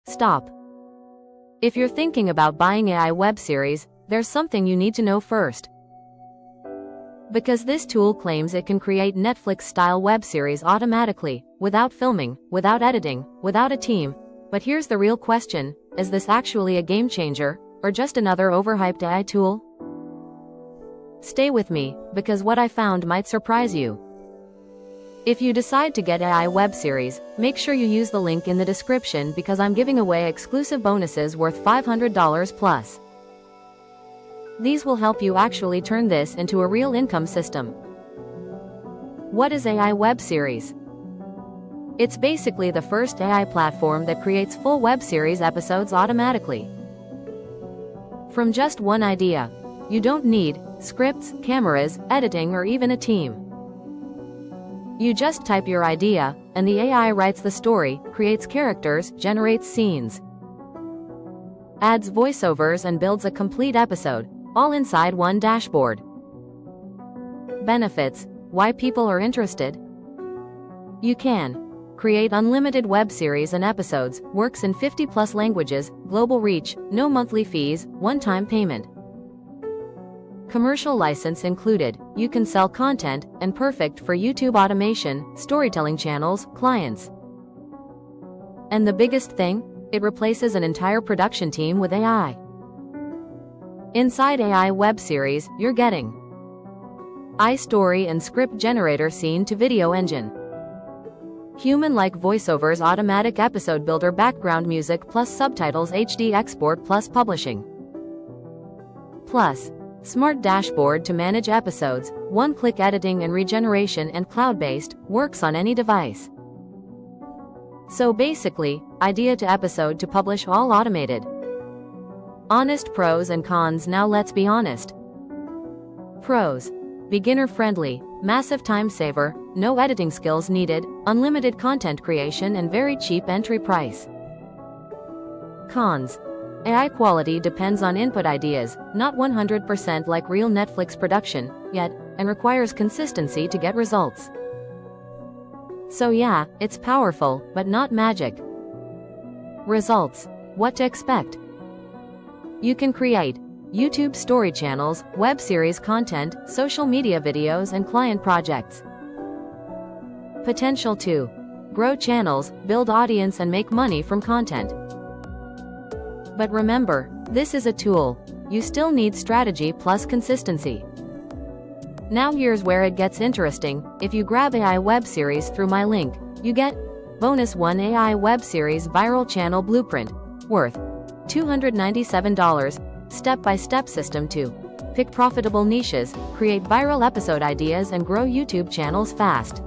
Stop. If you're thinking about buying AI web series, there's something you need to know first. Because this tool claims it can create Netflix-style web series automatically, without filming, without editing, without a team. But here's the real question: is this actually a game changer, or just another overhyped AI tool? Stay with me, because what I found might surprise you. If you decide to get AI web series, make sure you use the link in the description because I'm giving away exclusive bonuses worth $500 plus. These will help you actually turn this into a real income system. What is AI web series? It's basically the first AI platform that creates full web series episodes automatically. From just one idea. You don't need scripts, cameras, editing, or even a team. You just type your idea, and the AI writes the story, creates characters, generates scenes, adds voiceovers, and builds a complete episode, all inside one dashboard. Benefits: why people are interested. You can create unlimited web series and episodes, works in 50+ languages, global reach, no monthly fees, one-time payment. Commercial license included. You can sell content, and perfect for YouTube automation, storytelling channels, clients. And the biggest thing? It replaces an entire production team with AI. Inside AI web series, you're getting iStory and script generator scene to video engine, human-like voiceovers, automatic episode builder, background music plus subtitles, HD export plus publishing, plus smart dashboard to manage episodes, one-click editing and regeneration, and cloud-based, works on any device. So basically, idea to episode to publish, all automated. Honest pros and cons. Now let's be honest. Pros: beginner-friendly, massive time saver, no editing skills needed, unlimited content creation, and very cheap entry price. Cons: AI quality depends on input ideas, not 100% like real Netflix production, yet, and requires consistency to get results. So yeah, it's powerful, but not magic. Results: what to expect. You can create YouTube story channels, web series content, social media videos, and client projects. Potential to grow channels, build audience, and make money from content. But remember, this is a tool. You still need strategy plus consistency. Now here's where it gets interesting. If you grab AI web series through my link, you get bonus 1 AI web series viral channel blueprint, worth $297, step-by-step system to pick profitable niches, create viral episode ideas, and grow YouTube channels fast.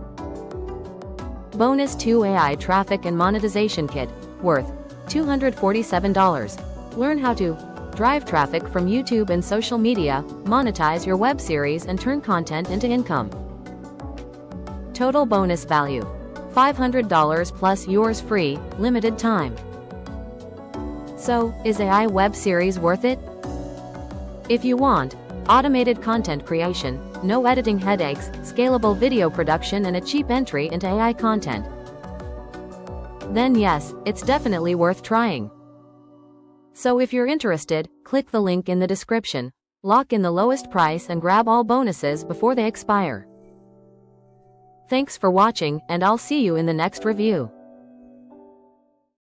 Bonus 2 AI traffic and monetization kit, worth $247. Learn how to drive traffic from YouTube and social media, monetize your web series, and turn content into income. Total bonus value: $500 plus yours free, limited time. So, is AI web series worth it? If you want automated content creation, no editing headaches, scalable video production, and a cheap entry into AI content, then yes, it's definitely worth trying. So if you're interested, click the link in the description, lock in the lowest price, and grab all bonuses before they expire. Thanks for watching, and I'll see you in the next review.